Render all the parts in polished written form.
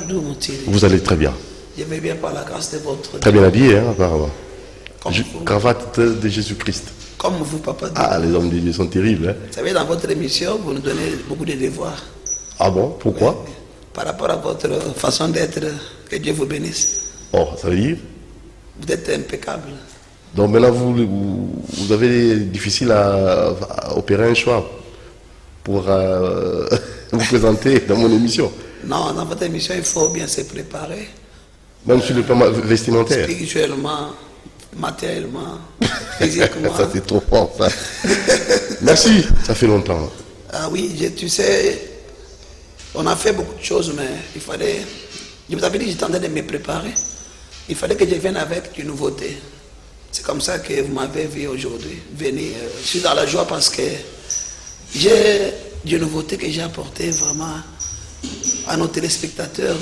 Abdou Moutiri. Vous allez très bien. Je vais bien par la grâce de votre... Très bien habillé, hein, apparemment. Vous. Cravate de Jésus-Christ. Comme vous, papa. Ah, les hommes de Dieu sont terribles. Hein. Vous savez, dans votre émission, vous nous donnez beaucoup de devoirs. Ah bon? Pourquoi? Par rapport à votre façon d'être, que Dieu vous bénisse. Oh, ça veut dire? Vous êtes impeccable. Donc maintenant, vous avez difficile à opérer un choix pour vous présenter dans mon émission. Non, dans votre émission, il faut bien se préparer. Même sur le plan vestimentaire. Spirituellement, matériellement, physiquement. Ça, c'est trop fort, ça. Merci, ça fait longtemps. Ah oui, tu sais, on a fait beaucoup de choses, mais il fallait... Je vous avais dit que j'étais en train de me préparer. Il fallait que je vienne avec une nouveauté. C'est comme ça que vous m'avez vu aujourd'hui. Venir, je suis dans la joie parce que j'ai une nouveauté que j'ai apportée vraiment à nos téléspectateurs,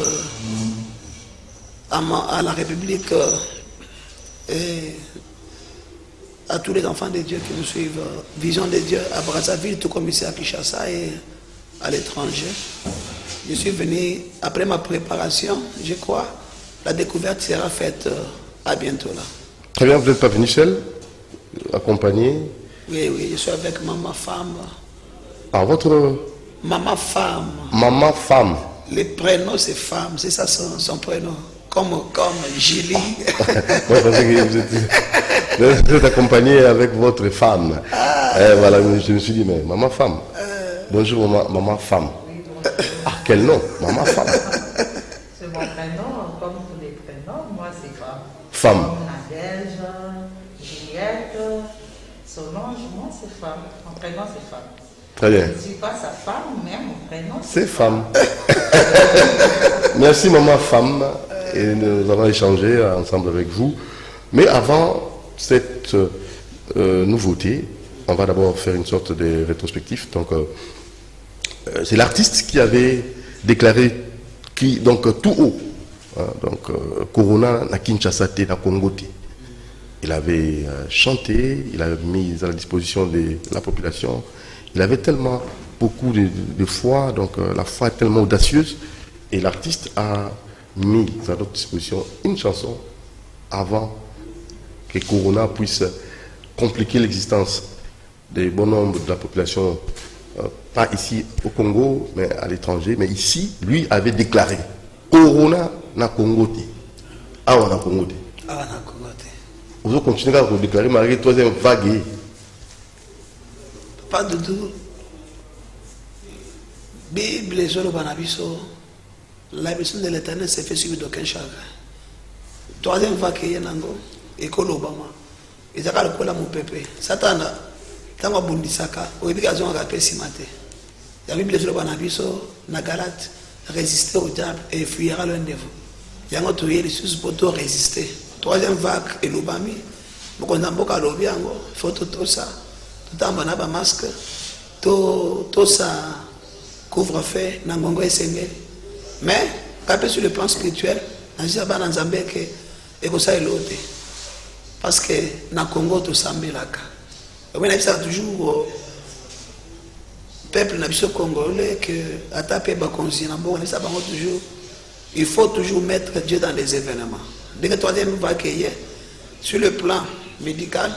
à la République et à tous les enfants de Dieu qui nous suivent. Vision de Dieu à Brazzaville, tout comme ici à Kinshasa et à l'étranger. Je suis venu, après ma préparation, je crois, la découverte sera faite à bientôt là. Très bien, vous n'êtes pas venu seul, accompagné? Oui, oui, je suis avec maman femme. Ah, votre... Maman femme. Maman femme. Le prénom c'est femme, c'est ça son prénom. Comme Julie. Moi, je pensais que vous êtes accompagné avec votre femme. Voilà, je me suis dit, mais maman femme. Bonjour maman femme. Ah, quel nom? Maman femme. C'est mon prénom, comme tous les prénoms, moi c'est femme. Femme. Comme Nadège, Juliette, Solange, moi c'est femme. Mon prénom c'est femme. Très bien. Je ne suis pas sa femme, mais mon prénom c'est femme. Merci maman femme. Et nous allons échanger ensemble avec vous. Mais avant cette nouveauté, on va d'abord faire une sorte de rétrospectif. Donc, c'est l'artiste qui avait déclaré donc tout haut, hein, donc Corona na Kinshasa te na Congo te. Il avait chanté, il avait mis à la disposition de la population. Il avait tellement beaucoup de foi, donc la foi est tellement audacieuse, et l'artiste a mis à notre disposition une chanson avant que Corona puisse compliquer l'existence des bon nombre de la population, pas ici au Congo, mais à l'étranger. Mais ici, lui avait déclaré Corona na Congo te. Ah, on a Congo te. Ah, na Congo te. Vous continuez à déclarer malgré la troisième vague. Pas de tout. Bible et Zoro Banabiso. La mission de l'Éternel s'est fait suivre d'aucun chagrin. Troisième fois qu'il y a Nango, école Obama. Ils ont le mon pépé. Satan, tant que Bundisaka, au début, ils ont rappelé Simate. La Bible sur le Banabiso, Nagalate, résister au diable et fuira l'un de vous. Il y a un autre ressource pour tout résister. Troisième vague, et l'Obami. Beaucoup d'amboka l'Obiango, il faut tout ça. Tout en banaba masque, tout ça couvre-feu, Nangongo et Sengé. Mais, quand sur le plan spirituel, je dis à Bananzambe que ça est l'autre. Parce que dans le Congo, tout ça est là. On a toujours le peuple congolais que à taper toujours. Il faut toujours mettre Dieu dans les événements. Dès que le troisième va accueillir, sur le plan médical,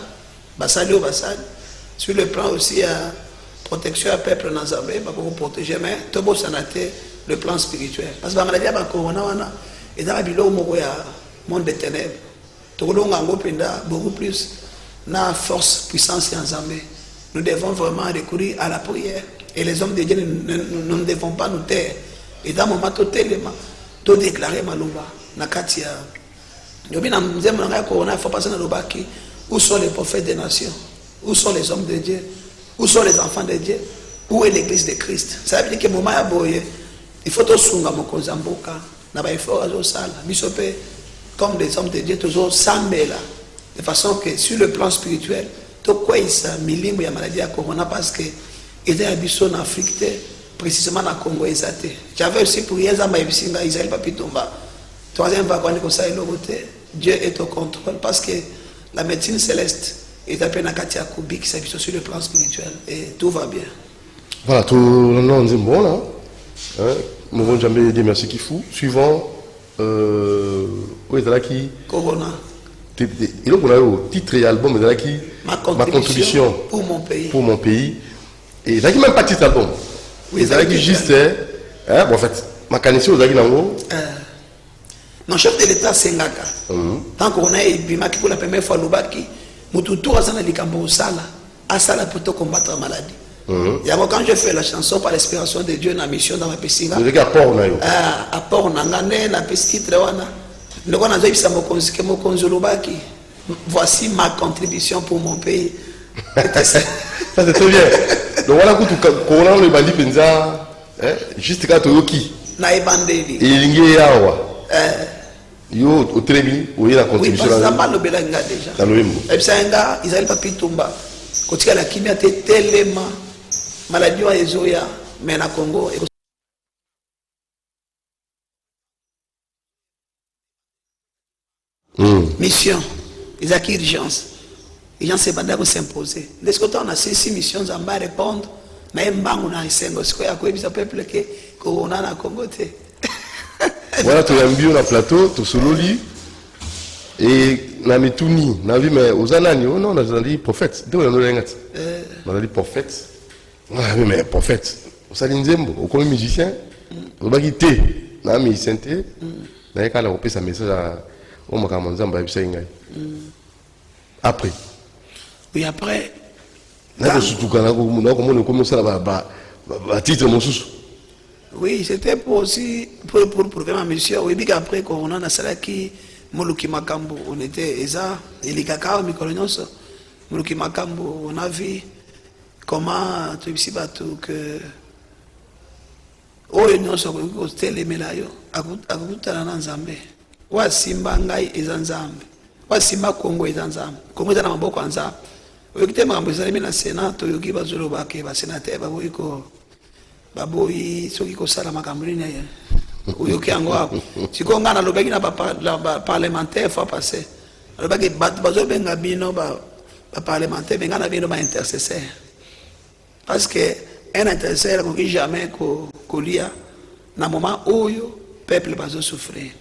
sur le plan aussi à protection à peuple dans Zambé, pour protéger, mais tout le sanaté le plan spirituel. Parce que maladie à Corona, et dans la bilo monde des ténèbres. Tout le monde beaucoup plus na force, puissance en Zambé. Nous devons vraiment recourir à la prière. Et les hommes de Dieu, nous ne devons pas nous taire. Et dans le moment, tout déclarer Malumba, Nakatia. Il faut passer dans le baki. Où sont les prophètes des nations? Où sont les hommes de Dieu? Où sont les enfants de Dieu? Où est l'église de Christ? Ça veut dire que moment boye, il faut tout sunga mokozamboka. Naba il faut azosala. Bisope comme des hommes de Dieu toujours sambela. De façon que sur le plan spirituel, tout quoi il ça milimo ya maladie à corona parce que il y a des en Afrique précisément dans le Congo exaté. J'avais aussi pour Yezama Ibisinga Israël Papitomba. Troisième vague on ça Dieu est au contrôle parce que la médecine céleste est appelée Nakatia Kubi qui s'appuie sur le plan spirituel et tout va bien. Voilà, tout le monde dit bon là. Nous ne jamais dire merci qui fou. Suivant, où est là qui. Corona. Et donc on a eu titre et album, mais là qui. Ma contribution pour mon pays. Pour mon pays. Et là qui même pas titre album. Oui, c'est là qui juste. Bon, en fait, ma canissée aux Aguinango. Non, chef de l'État, c'est Ngaka. Tant qu'on a eu Bimaki pour la première fois, Lubaki, Moutoutou a sana likambo sala, a sala pour te combattre la maladie. Et avant, quand je fais la chanson par l'inspiration de Dieu, la mission dans ma piscine, à Port Nangane, la piscine, le roi n'a pas dit voici ma contribution pour mon pays. Ça c'est très bien. Donc voilà, quand on le bandit penza, juste quand tu yoki. Naibandeli. Et l'ingi yawa. Yo au trébi, où il y a la contribution. Oui, parce que ça parle déjà. Dans le même. Et puis ça nga, ils allaient pas pitumba. Quand tu as la chimie, tu es tellement maladie à Ezoya, mais na Congo. Mission, ils ont urgence. Les gens se battent pour s'imposer. Dès que on a 6 missions, on va répondre. Mais on a un single. Ce qu'il y a un peuple qui on a na Congo. Voilà, tu as un bio dans le plateau, tu as solo lit. Et na mituni, na vie mais aux anani, non, on a dit prophète. On a dit prophète. Mais prophète. On s'est dit nzembo, au comme musicien, on va quitter. Na musicien té. Na quand on peut sa message à on m'a commencé à me faire après. Oui, après. Oui, c'était pour aussi pour prouver ma mission. Oui, puis après, quand on a ça qui Moluki Makambo, on était Eza, et les cacao, Mikolonyos, Moluki Makambo, on a vu comment tu sais pas tout que. Oh, nous sommes au télémélayo, à Goutalana Zambé. Wa Simba Ngai Ezanzambe. Wa Simba Congo Ezanzambe. Congo est dans Maboko Anza. Okite makambo ezalemi na Sénat toyoki bazolobake basénateur baboyi ko baboyi soki kosala makambo nini oyoki yango ako sikoyo ngai nalobaki na baparlementaire fois passé alobaki bato bazobenga bino baparlementaire benga na bino baintercesseur parce que un intercesseur akoki jamais kolia na moment oyo peuple bazosouffrir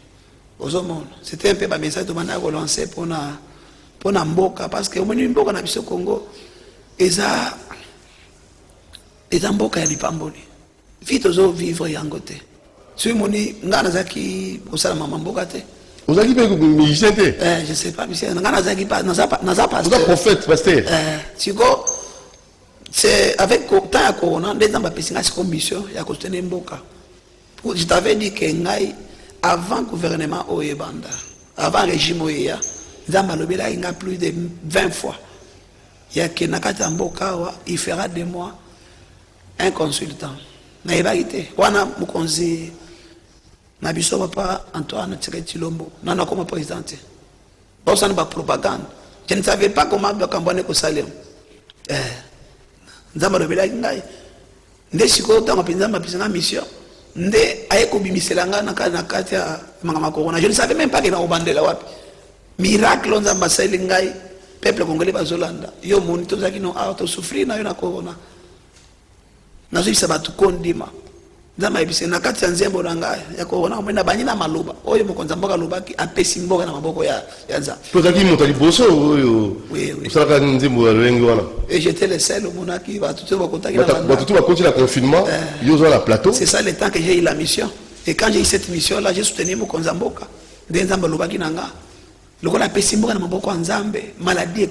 ozomona c'était un peu bamessage tomanda kolancer mpona mboka parce que omoni mboka na biso Congo eza mboka ya lipamboli vi tozovivre yango te soki moni ngai nazalaki kosala mama mboka te ozalaki mpe musicien te je sais pas musicien ngai nazalaki naza pasteur siko c'est avec temps ya corona nde nzambe apesi ngai siko mission ya kosutene mboka je t'avais dit que ngai avant gouvernement oyo ebanda avant régime oyo eya nzambe alobelaki nga plus de 20 fois yake na kati ya mboka awa il fera de moi un consultant nayebaki te wana mokonzi na biso papa Antoine Tshisekedi Tshilombo nana akoma président te bosana bapropagande je ne savais pas comment bakambo wana ekosalema nzambe alobelaki ngai nde sikoyo ntango mpenza nzambe apesa nga mission nde aye kobimisela nga na kati ya makambo ya corona je ne savais même pas ke nakobandela wapi miracle nzambe asaleli ngai peuple congolais bazolanda yo moni tozalaki no awa tosouffrir na yo na corona nazoyebisa bato kondima nzambe ayebise na kati ya nzembo na ngai ya corona omoi na banyi na maloba oyo mokonzi ya mboka alobaki apesi mboka na maboko ya nzambe tozalaki moto ya liboso oyo osalaka nzembo ya lolenge wana et j'étais le seul omonaki bato te bakotaki bato te bakoti na confinement yo ozwa na plateau c'est ça le temps que j'ai eu la mission et quand j'ai eu cette mission là j'ai soutenu mokonzi ya mboka nde nzambe alobaki na nga lokola apesi mboka na maboko ya nzambe maladie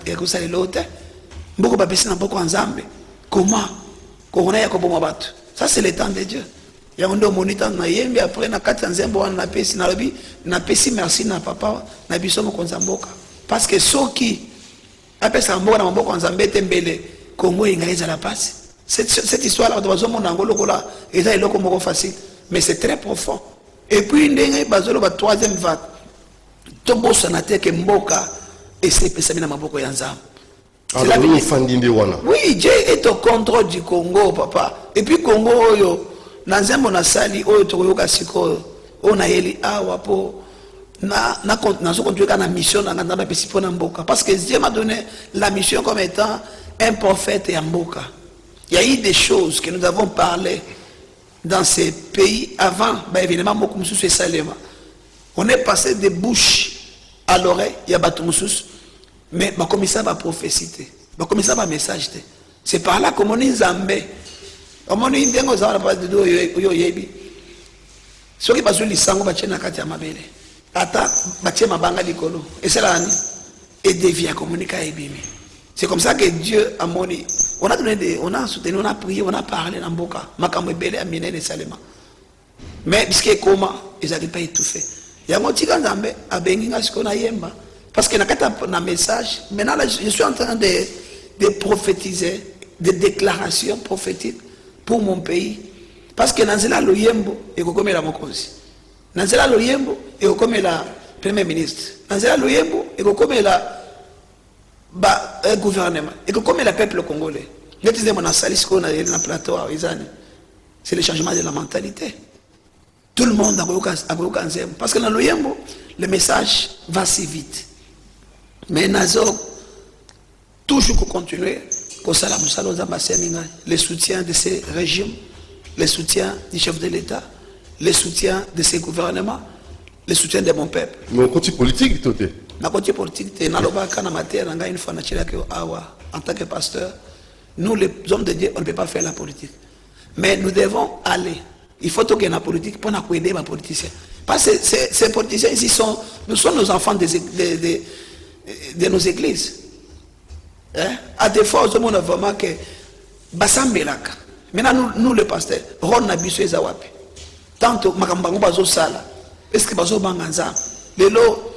ekosalelo te mboka bapesi na maboko ya nzambe comment corona ya koboma bato ça c'est le temps de Dieu yango nde omoni ntango nayembi après na kati ya nzembo wana napesi nalobi napesi merci na papa na biso mokonzi ya mboka parce que soki apesaka mboka na maboko ya nzambe ete mbele Congo engai ezala pasi cette histoire là bato bazomona yango lokola eza eloko moko facile mais c'est très profond et puis ndenge bazoloba troisième vague tobosana te ke mboka esepesami na maboko ya nzambe. Oui, Dieu est au contrôle du Congo, papa. Et puis Congo oyo na nzembo na sali oyo tokoyoka sikoyo oyo na yeli awa po na so continuer na mission na nganda pesi pona mboka parce que Dieu m'a donné la mission comme étant un prophète et un mboka. Il y a eu des choses que nous avons parlé dans ces pays avant, évidemment, on est passé de bouche à l'oreille, il y a Batumoussous, mais on commence à prophéciter, on commence à message. C'est par là que on est zambé. On est indien, on a dit que ceux qui passent les sangs, ils sont en mabele. Ata, ils sont en likolo. Et c'est là, et devient communiquer avec lui. C'est comme ça que Dieu a moni. On a donné on a soutenu, on a prié, on a parlé dans Boka. Makamwe belé a miné les salema. Mais puisque comment ils n'arrivent pas étouffé. Il y a un petit gars à Benginga ce qu'on a yemba. Parce qu'il y a un message. Maintenant, là, je suis en train de prophétiser, des déclarations prophétiques pour mon pays. Parce que dans le Yembo, il y a comme la Mokosi. Dans le Yembo, il y a comme la Premier ministre. Dans le Yembo, il y a comme la gouvernement. Il y a comme le peuple congolais. C'est le changement de la mentalité. Tout le monde a eu. Parce que dans le Yembo, le message va si vite. Mais Nazo, toujours continuer, le soutien de ces régimes, le soutien du chef de l'État, le soutien de ces gouvernements, le soutien de mon peuple. Mais on continue politique, tout est. La côté politique, une fois, en tant que pasteur, nous les hommes de Dieu, on ne peut pas faire la politique. Mais nous devons aller. Il faut qu'il y ait la politique pour nous aider les politiciens. Parce que ces politiciens ici nous sommes nos enfants de nos églises. Hein? À des fois, nous avons vraiment que Bassambelaka. Maintenant, nous les pasteurs, Ron Nabiso et Zawapi. Tantôt, Makambango Bazo Sala. Est-ce que Bazo Banganza? Les lots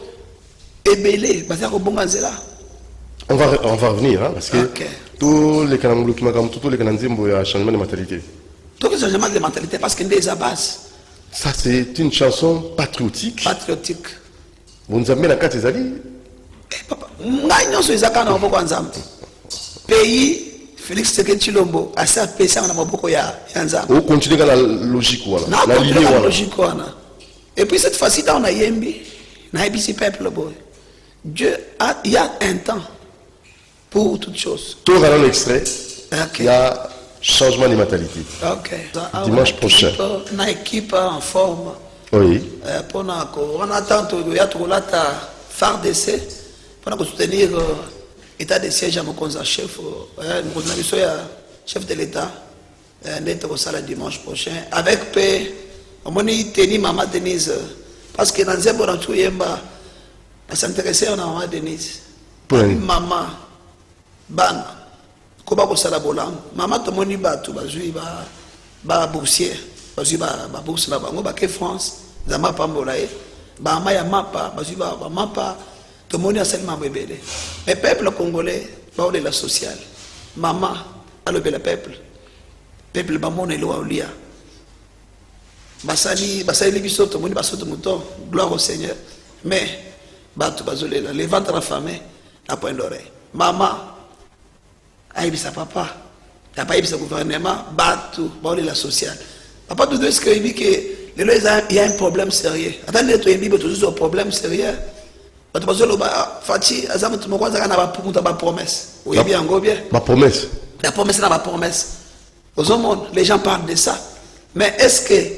ébélés, Bazako Bonganzela. On va revenir, hein, parce que tous les Kanamoulo qui m'ont tous les Kananzimbo, il y a un changement de mentalité. Tout le changement de mentalité, parce qu'il y a des abases. Ça, c'est une chanson patriotique. Patriotique. Vous nous amenez la carte des alliés. Papa, nous sommes pays, Félix Tshisekedi Tshilombo, à sa PC, on a beaucoup de Yanzam. On continue dans la logique. Voilà. Non, on continue dans la logique. Et puis cette fois-ci, on a Yembi, on a Yembi, peuple. Dieu, il y a un temps pour toutes choses. Tout dans l'extrait, il y a changement de mentalité. Dimanche prochain. On a une équipe en forme. Oui. On attend qu'il y ait phare d'essai pour soutenir l'état de siège à mon chef, chef de l'État, dimanche prochain. Avec paix, on a tenu Maman Denise. Parce que dans le Zéborantou, on s'intéressait à Maman Denise. Maman, Bana. Koba ko sala bolam mama to moni ba tu bazui ba boursier bazui ba bourse na bango ba ke France za mapa mbolae ba maya mapa bazui ba mapa to moni asali mabebele mais peuple congolais ba de la sociale mama alobe la peuple ba mona lo aulia basali biso to moni baso to muto gloire au Seigneur mais ba tu bazolela les ventres affamés à point d'oreille mama aïbisa papa, t'as pas aïbisa gouvernement, battu, bon la sociale. Papa tout ce qu'il dit que il y a un problème sérieux. Attendez, tu es toujours un problème sérieux. Tu vas dire Fati, azam tu me crois que na ba promesse. Oui bien, go bien. Ma promesse. La promesse na ba promesse. Aux hommes, les gens parlent de ça. Mais est-ce que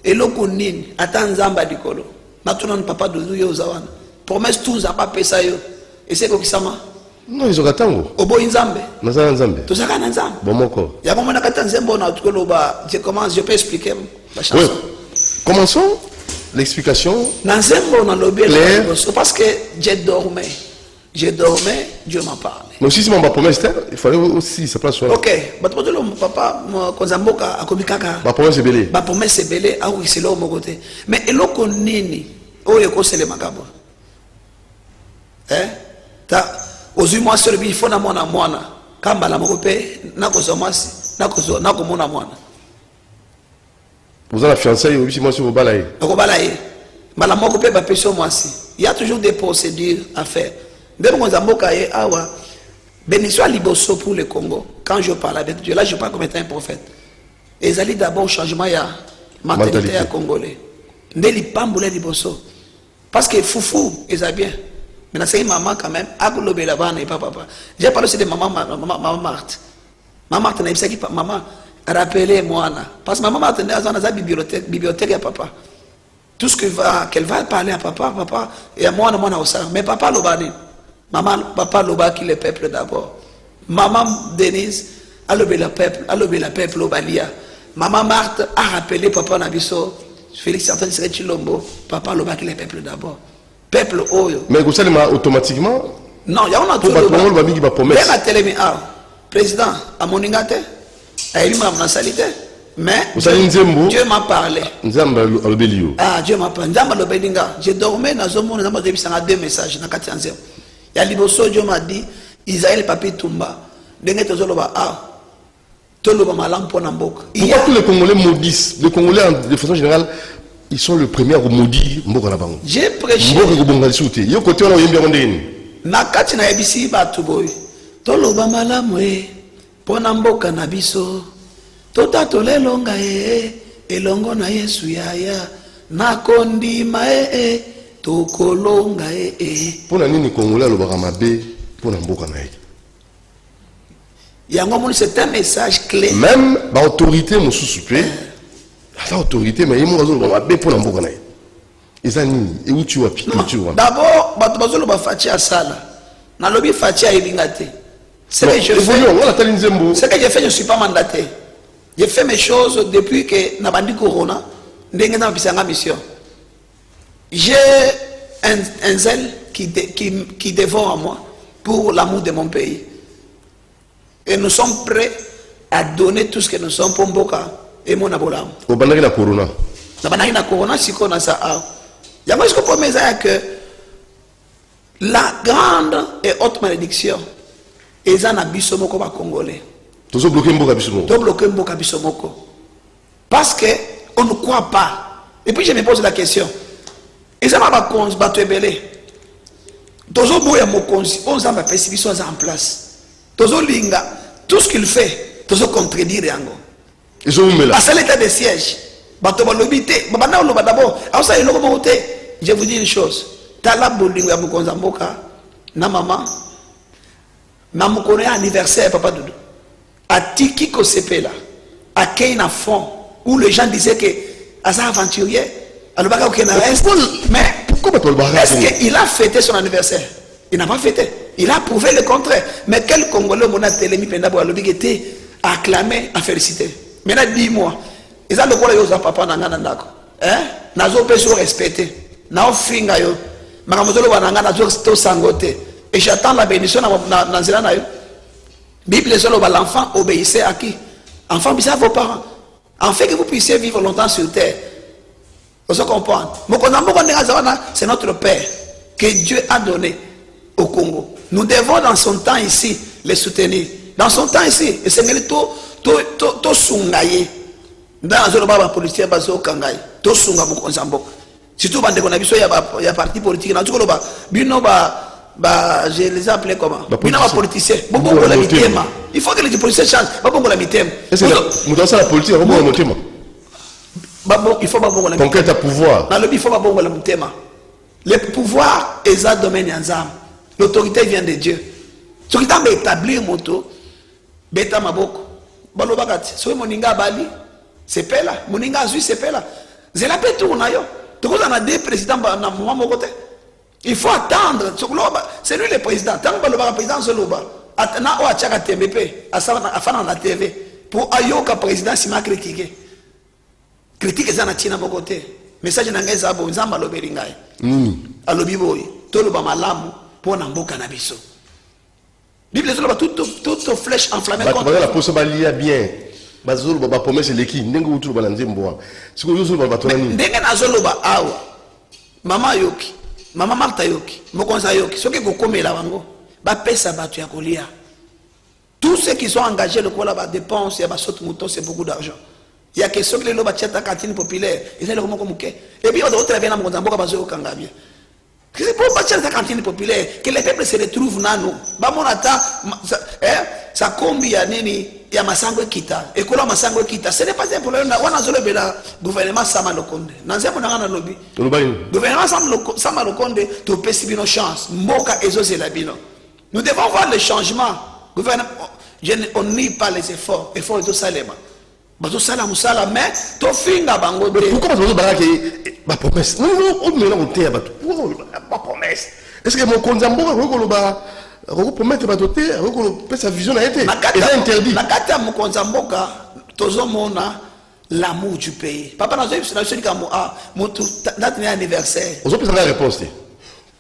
eloko nini ata nzamba dikolo? Maintenant papa doudou yo zawana. Promesse tout ça pas pesa yo. Et c'est quoi qui ça ma? Non, ils ont attendu. Obo Nzambe. Nazana Nzambe. Tout ça quand Nzambe. Bon moko. Il y a comment on a quand Nzambe on a tout le bas. Je peux expliquer la chanson. Oui. Commençons l'explication. Nzambe on a lobé parce que j'ai dormi, Dieu m'a parlé. Mais aussi si mon promesse il fallait aussi se place. OK, bah toi papa quand Nzamboka akomikaka. Ma promesse est belée. Ma promesse est belée ah oui c'est là au mon côté. Mais eloko nini oyo ko sele makabo. Hein? Ta Ozuma sur il faut na mwana kamba la mokope na kozomasi na komona mwana. Vous avez la fiançailles aussi moi sur vos balaye. Ko balaye. Mala mokope ba peso mwasi. Il y a toujours des procédures à faire. Ndemo nzamboka ye awa bénédiction liboso pour le Congo. Quand je parle avec Dieu là je parle comme étant un prophète. Ezali d'abord changement ya mentalité ya congolais. Ndeli pambole liboso. Parce que foufou ezali bien. Mais c'est maman quand même, aglobe la vanne et papa. J'ai parlé aussi de maman Marthe. Maman Marthe n'a pas maman rappelez-moi, parce que maman m'a attendue dans la bibliothèque à papa. Tout ce qu'elle va parler à papa, et à moi, mais papa l'obani. Maman, papa l'oba qui le peuple d'abord. Maman Denise, a levé le peuple l'obalia. Maman Marthe a rappelé papa Nabiso, Félix Antoine serait Chilombo, papa l'oba qui le peuple d'abord. Peuple Oyo. Mais vous savez, automatiquement. Non, il y a un autre. Président, à Moningate, à Elima Mnasalite, mais Dieu m'a parlé. Ah, Dieu m'a parlé. J'ai dormi dans un monde, j'ai deux messages. Il y a Liboso, Dieu m'a dit, Isaël Papi Tumba, Pourquoi tous les Congolais maudissent? Les Congolais, de façon générale, ils sont les premiers à maudire Mboka Nabango. J'ai prêché. Nakati na ebisi batu boy toloba malamu pona mboka na biso tota tolelonga elongo na Yesu yaya nakondima tokolonga pona nini Congolais alobaka mabe pona mboka na ye yango moni c'est un message clé même ba autorité mosusu pe la autorité mais yemo azoloba mabe pona mboka na ye. D'abord, Fatia Sala. Dans le Fatia Elingate. Ce que je fais, je ne suis pas mandaté. Je fais mes choses depuis que Nabandi Corona, n'a mission. J'ai un zèle qui dévore à moi pour l'amour de mon pays. Et nous sommes prêts à donner tout ce que nous sommes pour Mboka et mon abolam. Au Banaki na Corona. Nabandi na Corona, si qu'on a ça. Il y a ce qu'on que la grande et haute malédiction est en abissomoko congolais. Tout ça bloqué Mboka Bissomoko. Tout bloqué Mboka Bissomoko. Parce qu'on ne croit pas. Et puis je me pose la question. Et ça m'a battu belé. Tozo boya mokonzi, on s'en va percevoir en place. Tozo linga, tout ce qu'il fait, tozo contredire yango. Ils sont où là? Parce que l'état de siège. Je vous dis une chose. Tala bolingo ya mukonza mboka na maman na mukone anniversaire papa Doudou. Atiki ko sepela. Akei na fond où les gens disaient que asa aventurier alobaka okena reste. Mais est-ce qu'il a fêté son anniversaire? Il n'a pas fêté. Il a prouvé le contraire. Mais quel Congolais mona telemi penda bo alobi était acclamé, à féliciter. Maintenant dis-moi. Ils ont le droit de papa nanganandako. Hein? Nazo peso respecté. Nao finga yo. Makamozolo bananga nazo to sangote. Et j'attends la bénédiction dans zela na yo. Bible solo ba l'enfant obéissait à qui? Enfant obéissez à vos parents. En fait que vous puissiez vivre longtemps sur terre. Vous comprenez? C'est notre Père que Dieu a donné au Congo. Nous devons dans son temps ici les soutenir. Dans son temps ici, et c'est to sungaye. Dans le baba policier bazo kangai to sunga mukonza mboka surtout bande ko na biso ya parti politique na tukolo ba bino ba je les appelé comment bino ba politicien bongo la mitema il faut que les policiers changent ba bongo la mitema est-ce que mudansa la politique ba bongo la mitema ba il faut ba bongo la mitema conquête à pouvoir na le il faut ba bongo la mitema le pouvoir est un domaine yanzam l'autorité vient de Dieu ce qui t'a établir moto beta maboko balobakati so moninga bali c'est pas là. Moninga Zui, c'est pas là. C'est la paix tout on a yo. Tout on a des présidents dans mon côté. Il faut attendre. C'est lui le président. Tant que le président se loba. Attends, on a tchaka TMP. À faire la TV. Pour ayoka président si ma critiqué. Critique ça na tina mon côté. Message na ngeza bo nzamba lobelingai. Alobi boy. To loba malamu pour na mboka na biso. Bible solo toute flèche enflammée contre. La possibilité bien. Bazolo baba promesse leki ndengo utu bala nzembo siko yozo baba tonani ndenge nazolo ba awa mama yoki mama Martha yoki mokonza yoki soki kokomela bango ba pesa batu ya kolia tous ceux qui sont engagés le kola ba dépenses ya ba saute mouton c'est beaucoup d'argent il y a que ceux qui le ba tchata cantine populaire ils ont comme muke et puis on doit très bien na mokonza mboka bazo kanga bien c'est pour pas tchata cantine populaire que les peuples se retrouvent nano ba monata ça combien nini ya masango kita ekola masango kita ce n'est pas un problème wana zolo bela gouvernement sama lokonde nanzemo nanga na lobby gouvernement sama lokonde to pesi bino chance mboka ezozela bino nous devons voir le changement gouvernement on nie pas les efforts de salema bazo sala musala mais to finga bango te. Pourquoi bazo baraka ba promesse? Non, on me l'a monté à bato. Pas promesse. Est-ce que mon konzambo rekoloba promettre bato te, rekolo sa vision a été interdit. La kata mon konzamboka tozo mona l'amour du pays. Papa n'a jamais dit que mon date anniversaire. Vous avez la réponse.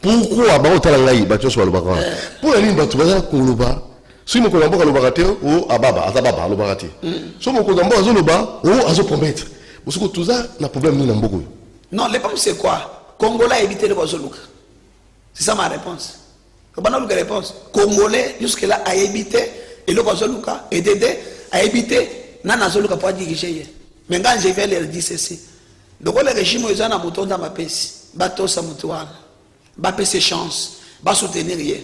Pourquoi ba otala ngai bato so alobaka? Pour la ligne bato baza koloba. Si mon konzamboka alobaka ou ababa, azababa alobaka te. So mon konzamboka azoloba ou azo promettre. Parce que tout ça n'a problème ni namboko. Non, les problèmes c'est quoi? Congolais a évité le bazoluka. C'est ça ma réponse. Comment on a réponse? Congolais jusque là a évité et le bazoluka et Dédé a évité nana zoluka pour diriger. Mais quand je vais leur dire ceci, donc le régime ils ont un mouton dans ma pèse, bateau sa moutoine, bateau ses chances, va soutenir rien.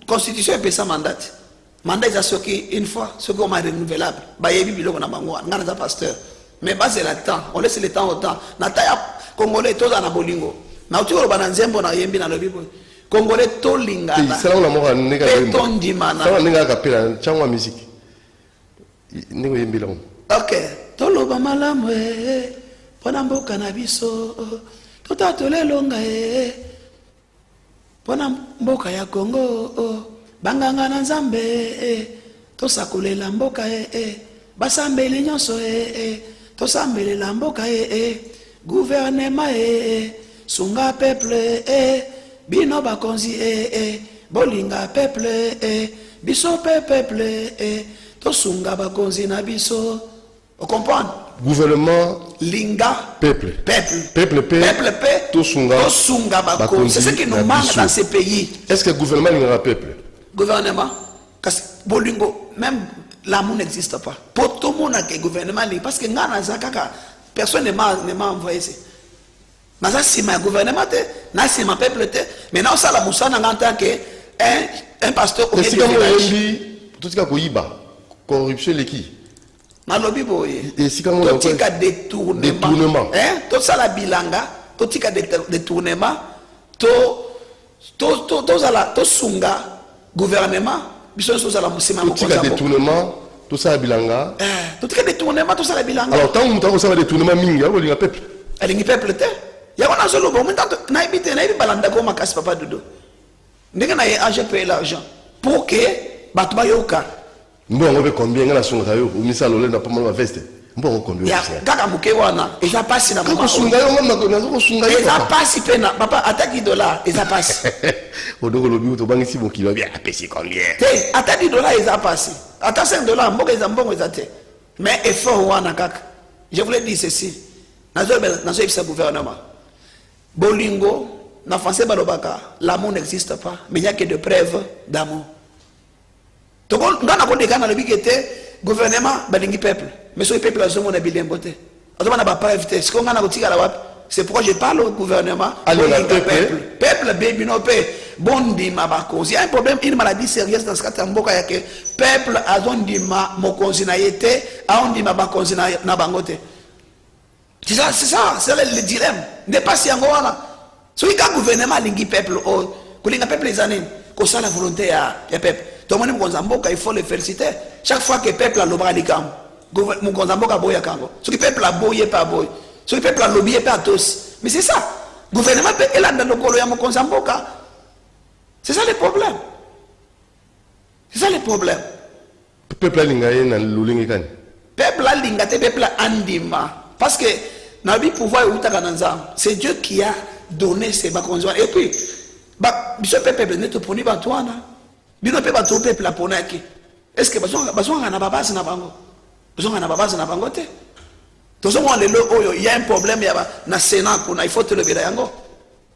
Constitution est ça mandat. Mandat ils a ce qui une fois, ce qu'on m'a renouvelable. Bah yebi bilo na bango, ngana pasteur. Mais bas c'est le temps, on laisse le temps au temps. Nataya Congolais tous en abolingo. Na tu roba na nzembo na yembi na lobibo. Congolais to lingana. C'est là on a mort nega yembi. Ton dimana. Ça on nega kapela changwa musique. Nego yembi là. OK. Toloba malamu pona mboka na biso. Totatole longa pona mboka ya Congo. Banganga na Nzambe tosakolela mboka basambeli nyonso tosambelela mboka gouvernement sunga peuple bino bakonzi bolinga peuple biso peuple tosunga bakonzi na biso. On comprend? Gouvernement linga peuple tosunga bakonzi. C'est ce qui nous manque dans ces pays. Est-ce que le gouvernement linga peuple? Gouvernement bolingo même l'amour n'existe pas. Pour tout le monde que gouvernement parce que personne ne m'a envoyé ici. Mais ça c'est ma gouvernement c'est ma peuple mais non ça la moussa n'a en tant que un pasteur au milieu du village. Tout ce qui a corruption l'équipe. Malobi boye. Et si comme on a détournement. Tout ça la bilanga, tout tika détournement, tout sunga gouvernement, biso so la musima tout tika détournement, tout ça la bilanga. Tout tika détournement, tout ça la bilanga. Alors tant que ça va détournement mingi, on linga peuple. Lingi peuple te. Ya wana solo bon, mais tant na ibite na ibi balanda ko makasi papa dodo. Ndenge na age payer l'argent pour que batu ba yoka. Mbongo on veut combien ngana sunga yo, ou misalo le na pas mal veste. Mbongo combien? Ya kaka muke wana, et ça passe na mama. Sunga yo ngana sunga yo. Et ça passe pena, papa attaque $, et ça passe. Odoko lobi to bangi si bon kilo bien pesi combien? Te attaque $, et ça passe. Attaque $, mbongo za mbongo za te. Mais effort wana kaka. Je voulais dire ceci. Nazo ebisa gouvernement. Bolingo na français balobaka, l'amour n'existe pas, mais il n'y a que de preuves d'amour. Donc, on a dit que le gouvernement balingi peuple, mais ce peuple a besoin de bien beauté. C'est pourquoi je parle au gouvernement. Peuple, baby, no bondi ma bakozi. Il y a un problème, une maladie sérieuse dans ce cas. Peuple a besoin de ma mokozi na yete, a on dit ma bakozi na bangote. C'est ça, c'est le dilemme. N'est pas si angora. Si le gouvernement lingi peuple, kulinga peuple les années, que ça la volonté ya peuple. Tout le monde il faut le féliciter. Chaque fois que le peuple a l'obra de Kambo, mon Gonzamboka boya Kambo. Si le peuple a boyé pas boy, si le peuple a lobbyé pas tous. Mais c'est ça. Le gouvernement est là dans le colo ya mon Gonzamboka. C'est ça le problème. C'est ça le problème. Le peuple a lingaye na lulingikan. Peuple a lingate, peuple a andima. Parce que nabi pouvoir c'est Dieu qui a donné ces bakonzwa. Et puis, ce peuple n'est pas pour nous batouana. Bino pe ba to peuple la ponaki. Est-ce que bazonga na babasi na bango? Bazonga na babasi na bango te. Tozonga lelo oyo il y a un problème ya na Sénat kuna il faut te lever yango.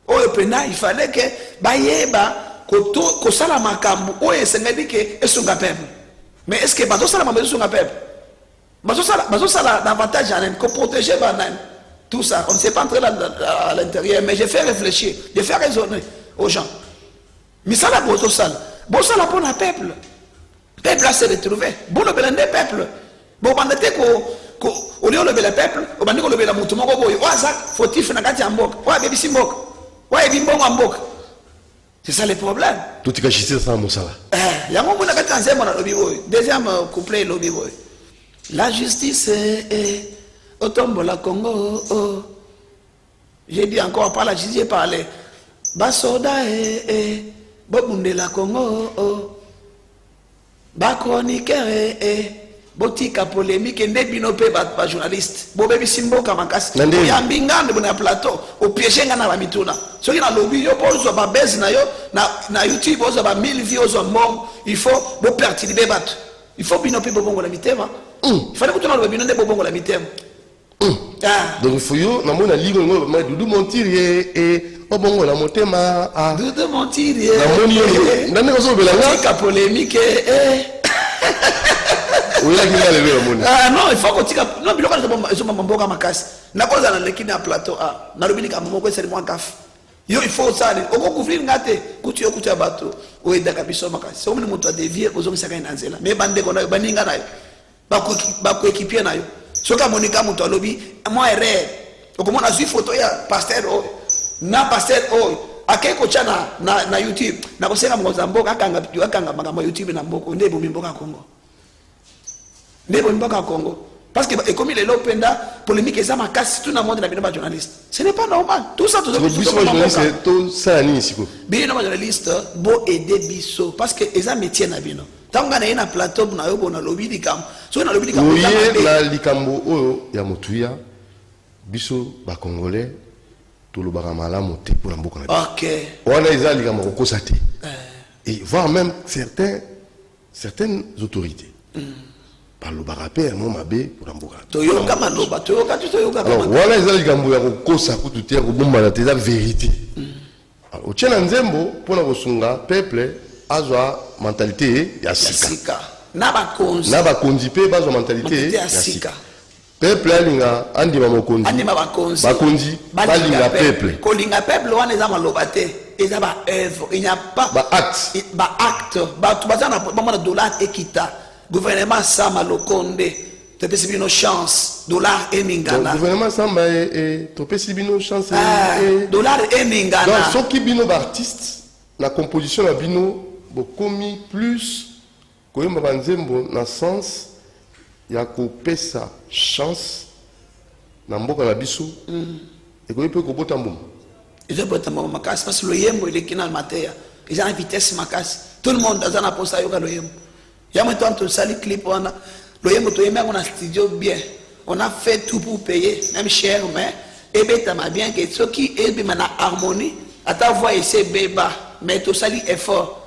Oyo pena il fallait que bayeba ko sala makambu oyo esengeli ke esunga peuple. Mais est-ce que bazo sala makambu esunga peuple? Bazo sala davantage à ko protéger banan. Tout ça, on ne sait pas entrer à l'intérieur, mais je fais réfléchir, je fais raisonner aux gens. Mais ça la bozo sala. Bon, ça la pour le peuple. Le peuple a se retrouvé. Bon, le peuple. Bon, on a dit qu'au lieu de le peuple, on a dit que le mouton, faut-il faire un mbok. C'est ça le problème. Tout est caché ça, mon ça. Il y a un moment où on a deuxième couplet, La justice est au tombeau la Congo. J'ai dit encore par la justice, j'ai parlé. Basoda et Bobunde la Congo. Ba chroniqueur et botika polémique et ndebino pe ba journaliste. Bobebi simboka makasi. Ya mbingande bona plateau. O piéger ngana ba mituna. Soki na lobby yo pozo ba base na yo na YouTube ozo ba 1000 views on mom. Il faut bo perturber bat. Il faut bino pe bobongo la mitema. Il fallait que tu n'aies pas de bobongo la mitema. Donc il faut yo na mona ligo ngo ma dudu mentir et obongo la motema a dudu mentir na moni yo ndane ko so belanga ka polémique Ah non, il faut que tu non, il faut que makasi. Na koza na lekini à plateau ah, na lobini ka momoko c'est moi kaf. Yo il faut ça, on ko couvrir ngate, kuti yo kuti abato, o eda ka biso makasi. So mini mutu a dévier ozo misaka ina nzela. Me bande ko na yo baninga na yo. Ba ko équipier na yo. So ka monika mutu a lobi, moi erreur. Okomona zui photo ya pasteur o. Na pasteur o. Akeko chana na YouTube. Na kosenga mboza mboka akanga makambo YouTube na mboko ndebo mimboka Kongo. Ndebo mimboka Kongo. Parce que comme il est là penda polémique ça ma casse tout le monde na bino journaliste. Ce n'est pas normal. Tout ça tout ça. C'est tout ça ni siko. Bino journaliste bo aider biso parce que eza métier na bino. Tanga na ina plateau na yo bona lobby dikam. So na lobby dikam. Oui, la likambo oyo ya mutuya biso ba congolais tout le baramala monté pour la mboka na. OK. On a eza likambo ko kosate. Et voire même certaines autorités. Par le barapé, mon mabé pour l'amboka. Toyoka maloba, toyoka tu toyoka. Alors voilà les aligambo ya kokosa kututia kubomba na teza vérité. Alors tchena nzembo pour na kosunga peuple azwa mentalité ya sika. Na ba konzi pe bazwa mentalité ya sika. Peuple alinga andima mokonzi. Andima bakonzi. Bakonzi balinga peuple. Kolinga peuple wana eza maloba te. Eza ba œuvre, il n'y a pas ba acte. Ba acte, ba tu bazana ba dollar ekita. Gouvernement Sama Lokonde, tu peux une chance, dollar et Ningana. Gouvernement Sama et tu peux une chance. Dollar et Ningana. Donc, ceux qui bino artistes, la composition la bino, commis plus, que y'a banzembo na sens, y'a coupé sa chance, na mboka la biso, et que y'a peut couper tamboum. Ils ont peut-être un macasse parce que le yembo il est qui dans le matéria. Ils ont une vitesse macasse. Tout le monde a un poste à yoga le yembo. Il y a maintenant tout ça, les clips, on a un studio bien. On a fait tout pour payer, même cher, mais et bien, bien que ce qui est bien harmonie, à ta voix, c'est béba, mais tout ça, effort.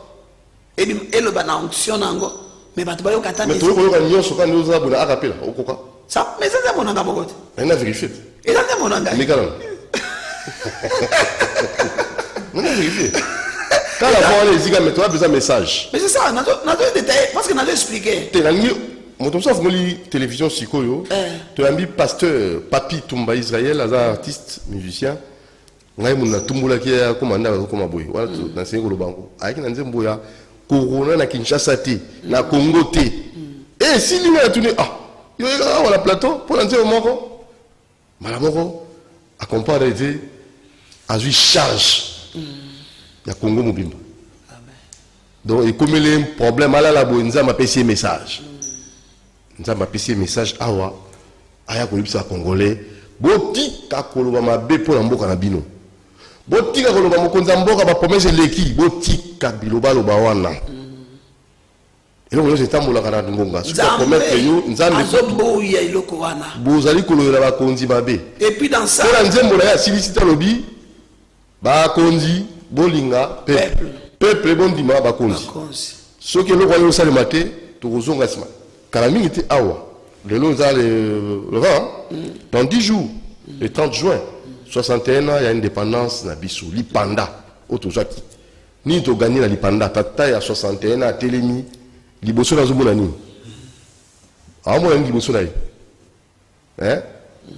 Et le ban onction, mais tu vas y mais tu vas y aller, nous avons un rappel, au coca. Ça, mais c'est mon engagement. On a vérifié. Et là, c'est mon engagement. Mais quand même. On a vérifié. Quand la voix les mais tu as besoin de message. Mais c'est ça, on a détaillé, parce qu'on a expliqué. Mon tom ça vous télévision Sikoyo. Tu as mis pasteur Papi Tumba Israël, un artiste musicien. Ngai muna tumbula ki ya komanda ko maboy. Wala na sengo lo bango. Ayaki na nzembo ya Corona na Kinshasa te, na Congo te. Et si lui a tourné yo on a plateau pour nzembo moko. Malamoko accompagné de azui charge. Ya Congo mobimba. Donc et comme il y a un problème à la bonza m'a passé message. Nza m'a passé message awa aya ko libisa congolais boti ka koloba mabe pour mboka na bino. Boti ka koloba mokonza mboka ba promesse leki boti ka biloba loba wana. Et donc c'est tambola kana ngonga. Ce qu'on promet que yo nzambe azobo ya iloko wana. Bozali kolola ba konzi mabe. Et puis dans ça pour nzembo la silicita lobi ba konzi bolinga peuple bondima bakonzi ce que le royaume salimate tokozonga sima kalami était awa le vent dans 10 jours le 30 juin 61 ans il y a indépendance na biso lipanda otozaki ni to gagner la lipanda tata ya 61 ans telemi liboso na zomona nini amona liboso na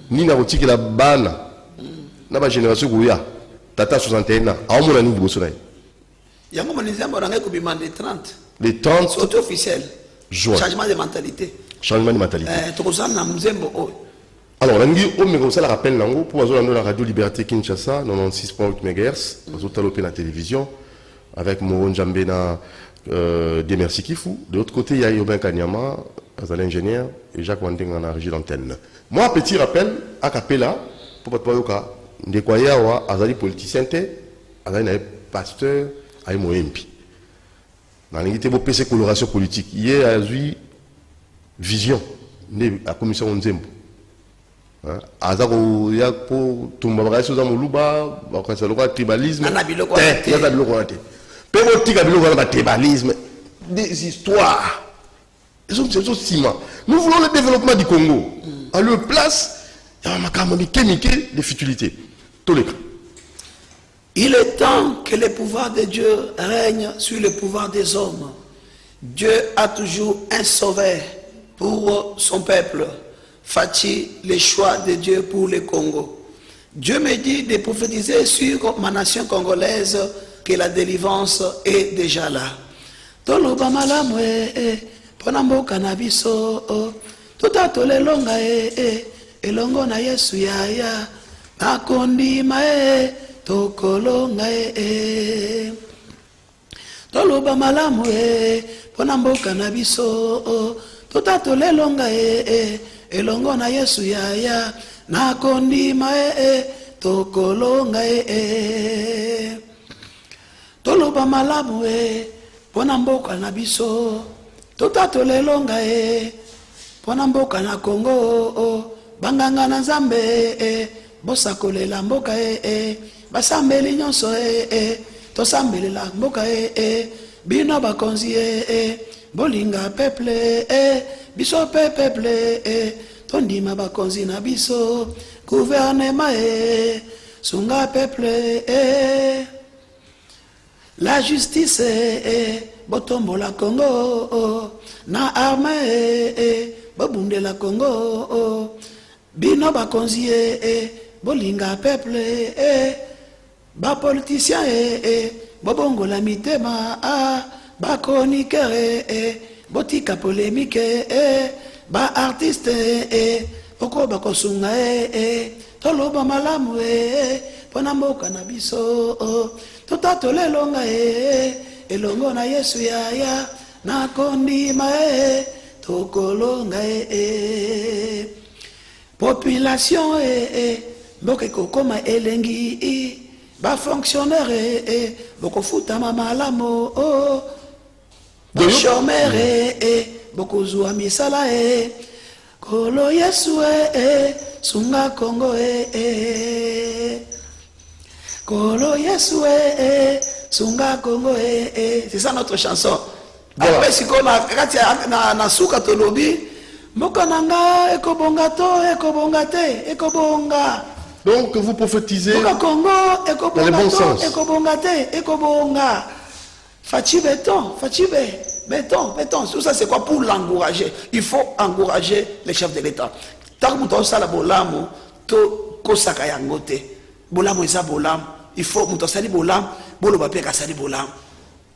ni na kotikela bana na ba génération kuya tata 61 ans amona nini liboso na yango manizamba rangai ko bimande 30 les 30 c'est officiel juin changement de mentalité tokozana na mzembo o alors nangi o me comme ça la rappel nango pour azola la radio Liberté Kinshasa 96.8 MHz azotalo pe na télévision avec Moron Njambe na Demersi Kifu de l'autre côté il y a Yobin Kanyama Azali ingénieur, et Jacques Wanding en a régie d'antenne. Moi, petit rappel, à Capella, pour pas yoka, Ndekwaya wa Azali politicien, Azali pasteur, Aïe Moempi. Dans l'unité de PC coloration politique, il y a eu vision de la commission Nzembo. Azako ya pour tumba sur Zamoluba, bakasa lokwa tribalisme. Il y a des locaux. Pérotique a tribalisme, des histoires. Ils sont ciment. Nous voulons le développement du Congo. À leur place, il y a un de futilité. Tous les cas. Il est temps que le pouvoir de Dieu règne sur le pouvoir des hommes. Dieu a toujours un sauveur pour son peuple. Fati, le choix de Dieu pour le Congo. Dieu me dit de prophétiser sur ma nation congolaise que la délivrance est déjà là. Toloba malamwe, ponamboka na biso, tota tolelonga elongo na Yesu ya nakondima tokolonga toloba malamu pona mboka na biso tota tolelonga elongo na Yesu ya nakondima tokolonga toloba malamu pona mboka na biso tota tolelonga pona mboka na Congo banganga na Nzambe bosakolela mboka basambeli nyonso tosambelela mboka bino bakonzi bolinga peuple biso peuple tondima bakonzi na biso gouvernement sunga peuple la justice botombola Congo na armée bobundela Congo bino bakonzi bolinga peuple ba politicien bobongola mitema ba chroniqueur botika polémique ba artiste oko bakosunga toloba malamu pona mboka na biso tota tolelonga elongo na Yesu ya nakondima tokolonga population boke kokoma elengi ba fonctionnaire boko futa mamalamo ba chômeur boko zuwa misala kolo Yesu sunga Congo kolo Yesu sunga Congo c'est ça notre chanson. Après si qu'on a na suka tolobi mokananga ekobonga to ekobonga te ekobonga. Donc vous prophétisez Congo dans le bon sens. Ekobonga te ekobonga. Fachi béton. Tout ça c'est quoi pour l'encourager? Il faut encourager les chefs de l'État. Tant que vous avez bolamo to kosaka yangote. Bolamo isa bolam. Il faut muto sali bolam, bolo bape ka sali bolam.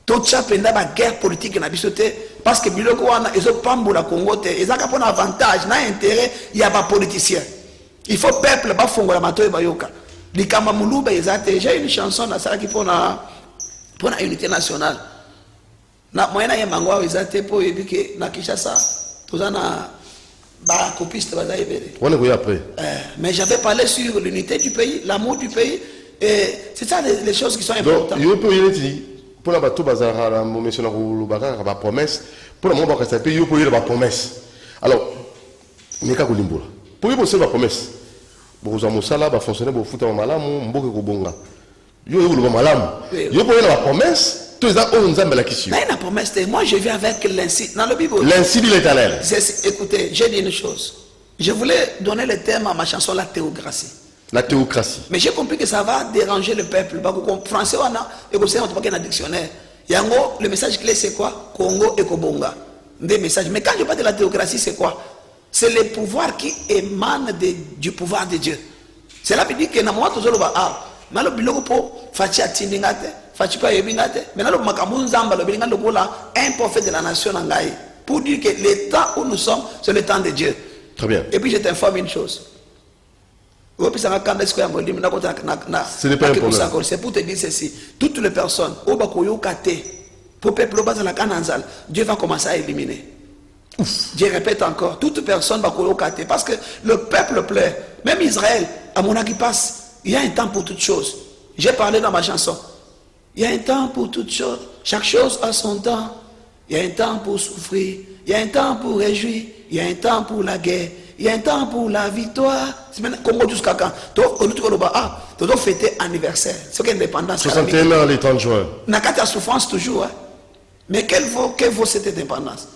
Tout ça pendant la guerre politique na bisoté parce que biloko wana ezo pambola Congo te ezaka pona avantage na intérêt il y a pas politicien. Il faut peuple ba fongola matoy bayoka. Likama muluba ezate j'ai une chanson na sala ki pona unité nationale. Na moyena ya mangwa ezate po yebike na Kinshasa tozana ba copiste baza ebele. On est quoi après? Mais j'avais parlé sur l'unité du pays, l'amour du pays et c'est ça les choses qui sont importantes. Donc yo peut y dire pour la bateau bazar la mention le bagarre ba promesse pour le moment que ça peut yo pour y la promesse. Alors meka kolimbola. Pour y bosser la promesse. Boza mosala ba fonctionner bo futa malamu mboke ko bonga. Yo le malamu. Yo pour y la promesse. Moi je viens avec l'incite dans le Bible. L'incite de l'Éternel. Écoutez, j'ai dit une chose. Je voulais donner le thème à ma chanson La théocratie. La théocratie. Mais j'ai compris que ça va déranger le peuple. Français, on a, et vous savez, on a un dictionnaire. Yango, le message clé c'est quoi? Congo et Kobonga. Des messages. Mais quand je parle de la théocratie, c'est quoi? C'est le pouvoir qui émane du pouvoir de Dieu. C'est là que dit que dans moi, tout le monde va. Mais le biloko po fachi atindingate. Fachipa yebingate. Maintenant le makamu nzamba le bilinga lokola un prophète de la nation nangai pour dire que le temps où nous sommes c'est le temps de Dieu. Très bien. Et puis je t'informe une chose. Ce n'est pas un problème. C'est pour te dire ceci. Toutes les personnes au bakoyo kate pour peuple bas la kananzal, Dieu va commencer à éliminer. Je répète encore, toute personne va colocater parce que le peuple pleure. Même Israël, à mon avis, passe. Il y a un temps pour toutes choses. J'ai parlé dans ma chanson. Il y a un temps pour toutes choses. Chaque chose a son temps. Il y a un temps pour souffrir. Il y a un temps pour réjouir. Il y a un temps pour la guerre. Il y a un temps pour la victoire. C'est maintenant Congo jusqu'à quand? Tu dois fêter anniversaire. C'est l'indépendance. 61 ans, les 30 juin. Nakata souffrance toujours. Hein? Mais quelle vaut cette indépendance?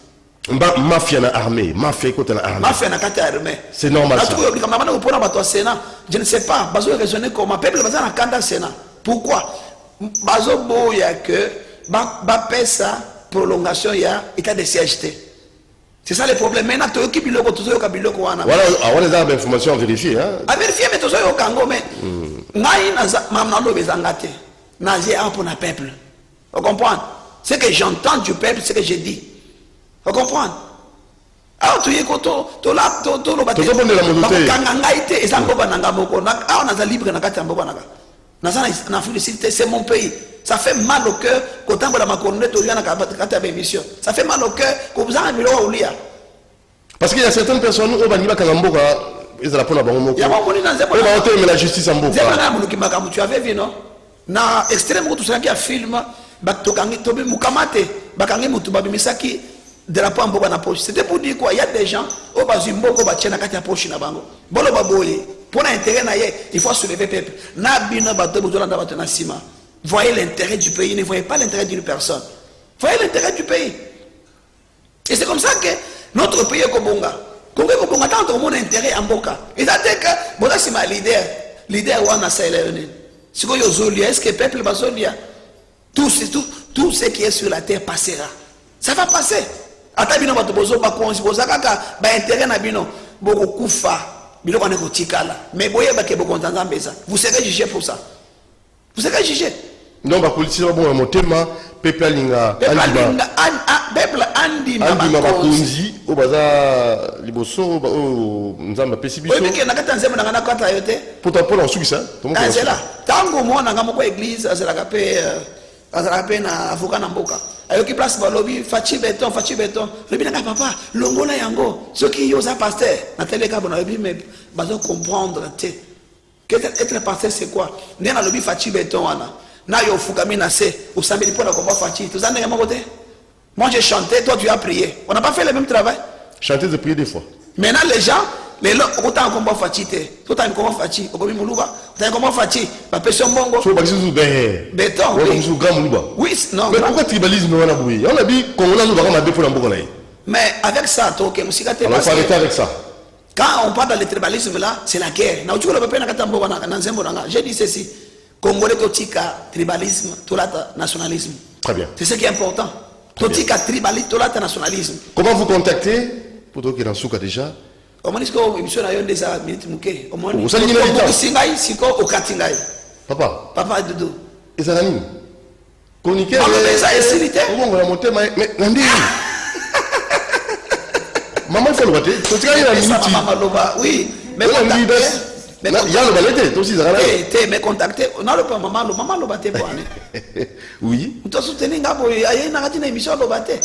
Mafia na armée. Mafia côté na armée. Mafia nakata armée. C'est normal ça. Je ne sais pas. Bazo raisonner comment. Peuple bazo na kanda Sénat. Pourquoi? Bazo boya que ba pesa prolongation ya état de CHT. C'est ça le problème. Maintenant, tu as biloko, tu as biloko wana. Voilà, on les a d'informations à vérifier. Hein? À vérifier, mais tu as au Congo, mais nai mamnalo bezangate. Nazi a pour le peuple. Vous comprenez? Ce que j'entends du peuple, c'est ce que j'ai dit. Vous comprenez? Alors tu es koto, tu l'as, tu l'as battu. Tu as pas de la montée. Kangangaïté, et ça mboba nangamoko. Ah, on a libre nangati mboba nanga. C'est mon pays. Ça fait mal au cœur quand on a ma coronet au lieu de émission. Ça fait mal au cœur quand vous avez mis au lieu. Parce qu'il y a certaines personnes qui ont dit que ils ont la peau mais la justice en boka. Tu avais vu, non? Na extrême où tout ça qui a film, Tobi Mukamate, Bakangi Mutubabi Misaki, de la peau en boka na poche. C'était pour dire quoi? Il y a des gens, au Bazimboko, Bachena Katia Poche na bango. Bolo Baboye. Pour l'intérêt, il faut soulever le peuple. Voyez l'intérêt du pays, ne voyez pas l'intérêt d'une personne. Voyez l'intérêt du pays. Et c'est comme ça que notre pays est Kobonga. Congo Kobonga, tant qu'on a intérêt en Boka. Et ça dit que, bon, c'est ma leader, Wana Saïleone. Si vous avez est-ce que le peuple va sortir? Tout ce qui est sur la terre passera. Ça va passer. Atabino Batobozo, Bakonzi, Bozakaka, intérêt Nabino, Boko Koufa. Mais vous serez jugé pour ça. Vous serez jugé. Non, la politique est bon, mon thème, peuple Alinga, peuple Andi, Andima Bakonzi, au bazar, Liboso, au Nzamba Pessibiso. Oui, mais qui n'a qu'à t'enseigner dans la carte à yoté. Pourtant, pour l'ensuite, ça. C'est là. Tango, moi, n'a pas église, à la peine à Avocat Namboka. Ayoki place balobi fachi béton le binanga papa longola yango ceux qui yosa pasteur na télé ka bona bi mais bazo comprendre té que être pasteur c'est quoi ndena lobi fachi béton wana na yo fukami na se osambeli pour la combat fachi tout ça ndenge côté moi j'ai chanté toi tu as prié on n'a pas fait le même travail chanter de prier des fois maintenant les gens mais là autant combat fachi té tout en combat fachi okomi muluba t'as combat fachi ba pression bongo so ba zizu béton oui so grand muluba oui non mais pourquoi tribalisme on a bouillé on a dit qu'on a nous ba ma pour la mboko na. Mais avec ça toi que musika té on va arrêter avec ça. Quand on parle dans le tribalisme là c'est la guerre na uchuko pepena kata mboko na nzembo na j'ai dit ceci congolais totika tribalisme tolata nationalisme très bien c'est ce qui est important totika tribalisme tolata nationalisme comment vous contacter pour toi qui dans souka déjà. Comment est-ce que l'émission a eu des minutes mouké? Au moins, vous savez qu'il y a des Papa Doudou. Et ça n'anime. Chroniquer. Ah, mais ça est silité. On va monter, mais Nandi. Maman, il faut le battre. Tu as une minute. Oui, mais il y a le balai, toi aussi, ça va. Mais contacter. Non, le maman le battait pour aller. Oui. Tu as soutenu il y a une émission le battait.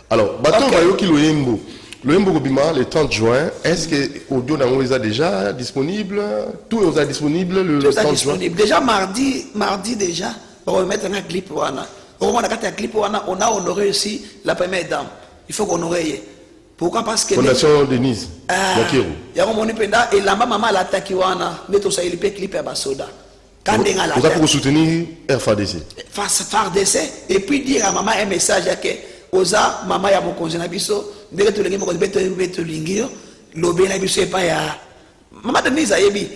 Alors, bateau va yoki le Yembo. Le Mbogobima, le 30 juin, est-ce que Audio Nango est déjà disponible? Tout est disponible le 30 juin? Déjà mardi déjà, on va mettre un clip. On a honoré aussi la première dame. Il faut qu'on honorer. Pourquoi? Parce que Fondation Denise. Il y a un moment et la maman l'a attaqué. Mais tout ça, il peut clipper à Basoda. Vous avez pour soutenir FADC. FADC et puis dire à maman un message que Oza, maman ya mokonzi na biso, ndenge to lengi mokonzi beto lingio, lobe na biso epa ya maman Denise ayebi.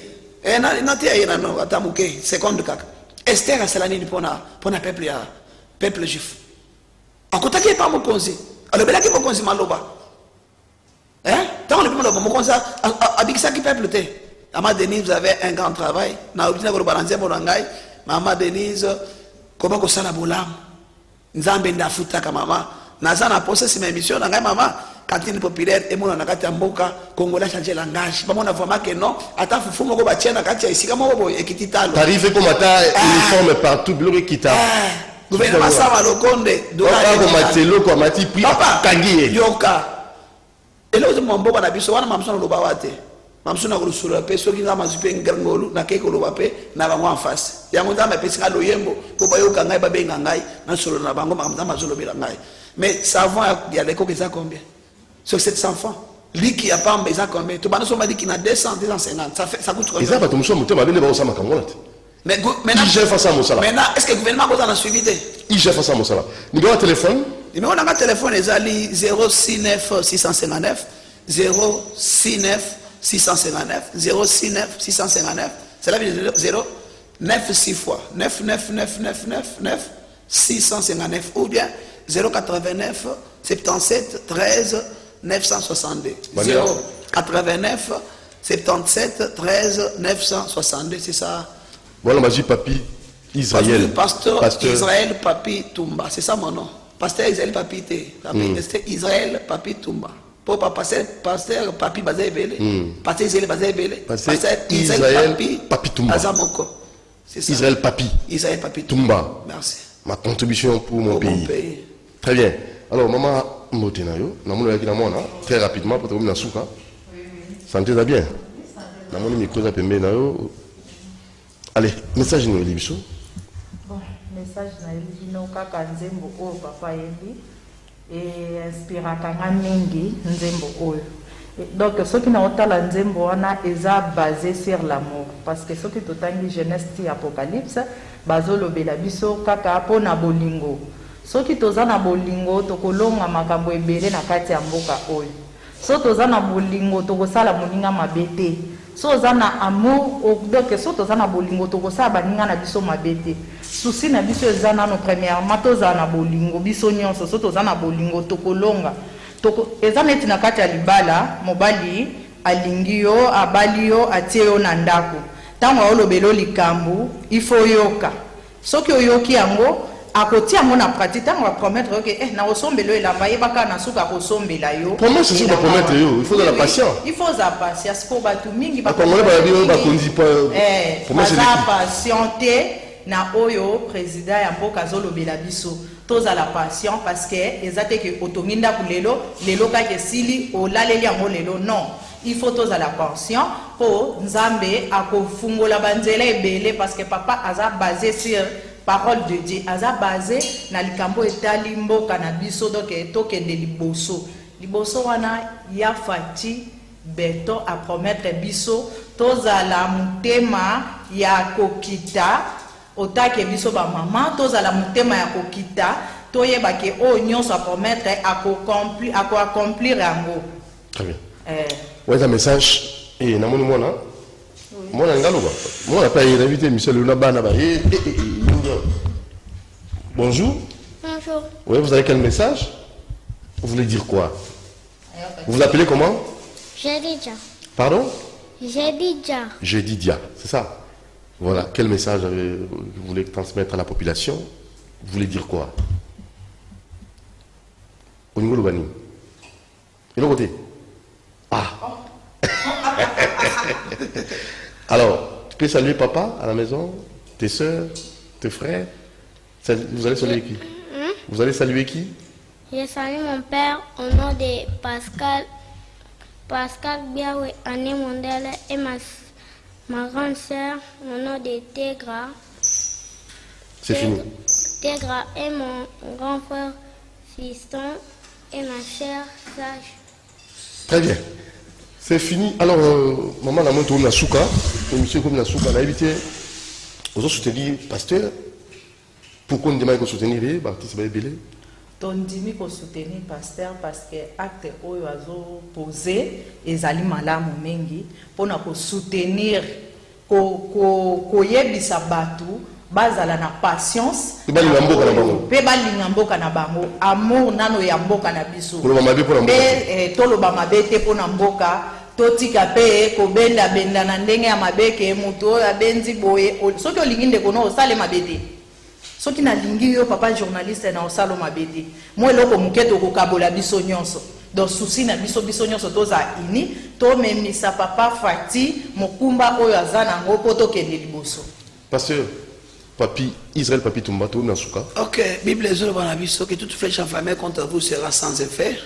Na te ayena no atamuke seconde kaka. Esther asalani ni pona peuple juif. Akotaki pa mokonzi. Alobela ki mokonzi maloba. Tant le peuple mokonzi abikisa ki peuple te. Maman Denise, vous avez un grand travail. Na obina ko balancer monangai. Maman Denise, comment ko sala bolam. Nzambe ndafuta ka mama. Naza na poser ma émission na ngai mama cantine populaire et mon na kati ya mboka Congolais changer langage. Ba mona vraiment que non, ata fufu moko ba tiena kati ya isika moko boy ekititalo. T'arrives comme ata uniforme partout bloqué kita. Gouvernement ça va le conde. Papa ko matelo ko mati pri kangiye. Yoka. Et là, mon bon abisso, on a mamson le bawate. Mamson a reçu le pe, ceux qui ont mazupé un grangolo, n'a qu'un colobape, n'a pas en face. Il y a mon dame, pesca loyembo, pour pas y avoir un babe ngangai, n'a sur le nabango, mamza mazolo belangai. Mais ça va, il y a les coques, ça combien? Sur 700 francs. Lui qui a pas un baiser combien? Tout le monde m'a dit qu'il a 200, 250. Ça coûte combien? Et ça, pas tout le monde, mais les ça m'a camolate. Mais maintenant, est-ce que le gouvernement vous en a suivi? Il gère face à mon salaire. Nous avons un téléphone. Mais on a un téléphone, les alliés 069 659 069 659 069 659. C'est la vie de 0 9 6 fois 9 9 9 9 9 9 659 ou bien 089 77 13 962 089 77 13 962, c'est ça. Voilà, ma dit papi Israël. Pasteur Israël Papi Toumba, c'est ça mon nom. Pasteur Israël Papi T. Israël Papi Toumba. Pour pasteur Papi Bazé Belé. Pasteur Israël Bazé Belé. Pasteur Israël Papi Toumba. Azamoko. C'est ça. Israël Papi. Israël Papi Toumba. Merci. Ma contribution pour mon pays. Très bien. Alors, maman Motenayo, très rapidement, pour terminer la souka. Santé bien. Namon micro za pembe nayo. Allez, message nous Elibiso. Bon, message na Elibino kaka nzembo oyo papa yebi et inspiraka nga mingi nzembo oyo. Donc soki na otala nzembo wana eza basé sur l'amour parce que soki totangi Genèse ti Apocalypse bazolobela biso kaka pona bolingo. Soki toza na bolingo tokolonga makambo ebele na kati ya mboka oyo. So toza na bolingo tokosala moninga mabe te. So toza na amour donc so toza na bolingo tokosala baninga na biso mabe te. Souci na biso eza nano premièrement toza na bolingo biso nyonso so toza na bolingo tokolonga. Eza neti na kati ya libala mobali alingi yo abali yo atie yo na ndako. Tango olobelo likambu ifo yoka. Soki oyoki yango akoti yango na pratique tango va promettre que na osombelo elamba yebaka na suka kosombela yo. Comment c'est ça promettre yo? Il faut de la patience. Il faut de la patience pour batu mingi ba congolais ba bio ba kondi pas. Comment c'est patienter na oyo président ya mboka zolobela biso. Toza la patience parce que ezate que otominda kulelo lelo ka ke sili olaleli yango lelo non. Il faut toza la patience pour nzambe akofungola banzela ebele parce que papa aza basé sur parole de Dieu aza basé na likambo etali mboka na biso donc tokende liboso wana ya fati beto a promettre biso toza la mutema ya kokita otake biso ba mama toza la mutema ya kokita toyeba ke o nyonso a promettre accomplir yango. Très bien. Ouais, un message et na moni mona mona ngaloba mona pa invité Michel Lunabana ba bonjour. Bonjour. Oui, vous avez quel message? Vous voulez dire quoi? Vous vous appelez comment? Jedidja. Pardon? Jedidja. Jedidja, c'est ça. Voilà, quel message vous voulez transmettre à la population? Vous voulez dire quoi? Au niveau de Bani. Et l'autre côté? Ah. Alors, tu peux saluer papa à la maison, tes soeurs, tes frères. Vous allez saluer qui? Vous allez saluer qui? Je salue mon père au nom de Pascal Biawe, Anne Mondele et ma grande sœur au nom de Tegra. C'est fini. Tegra et mon grand frère Fiston et ma sœur Sage. Très bien. C'est fini. Alors, maman, la montre na souka, et monsieur comme na souka, on a évité aux autres soutenir pasteur. Pourquoi on demande qu'on soutenir les baptistes belé? Tondimi ko soutenir pasteur parce que acte oyo azo poser ezali malamu mengi pona ko soutenir ko yebisa batu bazala na patience pe balinga mboka na bango pe balinga mboka na bango amour nano ya mboka na biso toloba mabe te pona mboka totika pe ko benda na ndenge ya mabeke mutu oyo abenzi boye soki olingi ndeko no osale mabe te soki na lingi yo papa journaliste na osalo mabete mo eloko muketo ko kabola biso nyonso donc souci na biso nyonso toza ini to memisa papa Fati mokumba oyo azana ngo poto kende liboso. Pasteur Papi Israël Papi Toumba to na souka. OK, Bible ezolo bana biso que toute flèche enflammée contre vous sera sans effet.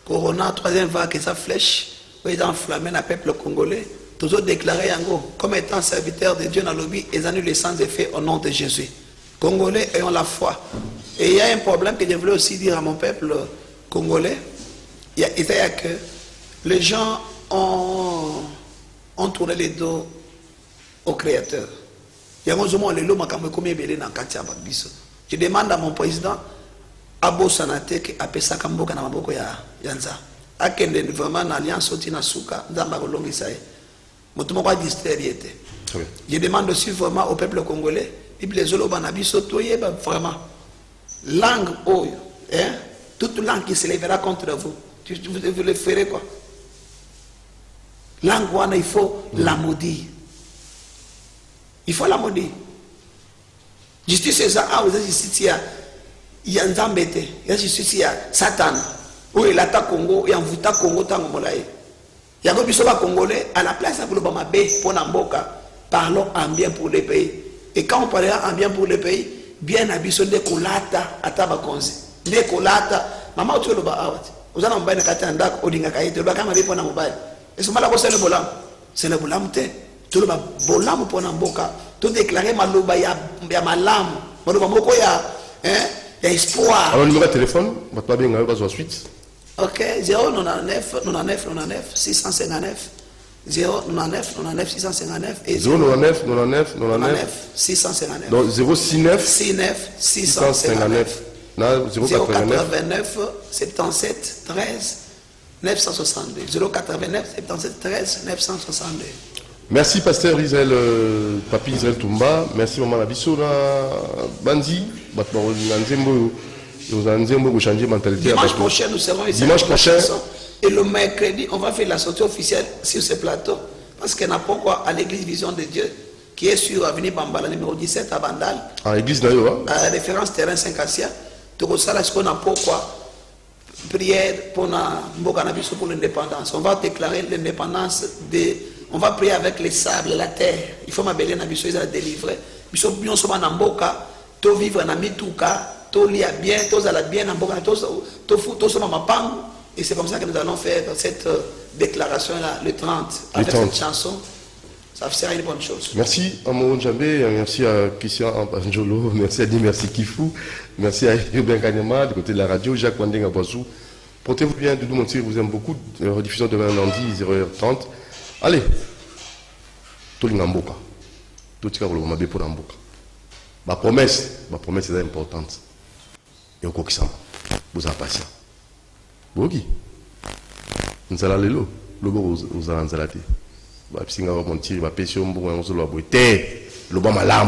Corona, troisième vague, et sa flèche, où ils ont enflammé le peuple congolais, toujours déclaré Yango comme étant serviteur de Dieu dans le lobby, ils annulent les sans-effet au nom de Jésus. Congolais ayant la foi. Et il y a un problème que je voulais aussi dire à mon peuple congolais, il y a que les gens ont tourné les dos au Créateur. Je demande à mon président, Abo Sanate, qui a fait ça comme Bokanamaboko Yanza. Akende vraiment en alliance au Tinasuka, Ndamba Kolongisae. Motumokwa distériété. Je demande aussi vraiment au peuple congolais, et puis les Olobanabi Sotoye, vraiment. Langue, hein, toute langue qui se lèvera contre vous, vous le ferez quoi? Langue, il faut la maudire. Il faut la maudire. Justice, c'est ça. Ah, vous avez justice, il y a Nzambete, il y a justice, il y a Satan. Où il attaque Congo, il y a un Congo, tango molaye. Il y a un bisoba congolais, à la place de Lobamabe, pour Namboka, parlons en bien pour les pays. Et quand on parlera en bien pour les pays, bien abisso de kolata, à Tabakonzi. De kolata, maman, tu es le bas. Vous avez un bain de Katandak, Odinga Kaïte, le bagama pour Namobay. Et ce malade, c'est le bolam. C'est le bolam, tout le bolam pour Namboka. Tout déclarer Maloba, il y a malam, Maloba Moko, il y a espoir. Alors, le numéro de téléphone, on va bien avoir la suite. Ok, 099 99 99 659 099 99 659 et 099 99 99 659. Donc 069 69 659 089 77 13 962 089 77 13 962. Merci Pasteur Israël, Papi Israël Toumba, merci Maman Labisso, Bandi, Dimanche prochain, nous serons ici. Dimanche prochain. Et le mercredi, on va faire la sortie officielle sur ce plateau. Parce qu'il n'y a pas quoi à l'église Vision de Dieu, qui est sur Avenue Bambala, numéro 17 à Bandal. À l'église d'ailleurs. À référence terrain 5 Assia. Tout ça, est-ce qu'on a pourquoi prière pour l'indépendance. On va déclarer l'indépendance de. On va prier avec les sables, la terre. Il faut m'appeler Nabiso, ils ont délivré. Biso bien souvent dans Mboka, to vivre dans Mituka, to lia bien, to zala bien dans Mboka, to souvent mapang. Et c'est comme ça que nous allons faire cette déclaration-là, le 30, avec cette chanson. Ça sera une bonne chose. Merci à Moron Djambé, merci à Christian Anjolo, merci à Di, merci Kifou, merci à Ruben Kanyama, du côté de la radio, Jacques Wandeng Boisou. Portez-vous bien, Doudou Montier, vous aime beaucoup. Rediffusion demain lundi, 0h30. Allez, tout le monde tout le monde pour Namboka. Ma promesse est importante. Et au coquissant, vous avez patient. Vous qui nous allons aller là, vous allez nous aller. Vous allez nous mentir, vous allez nous aller, vous allez nous aller,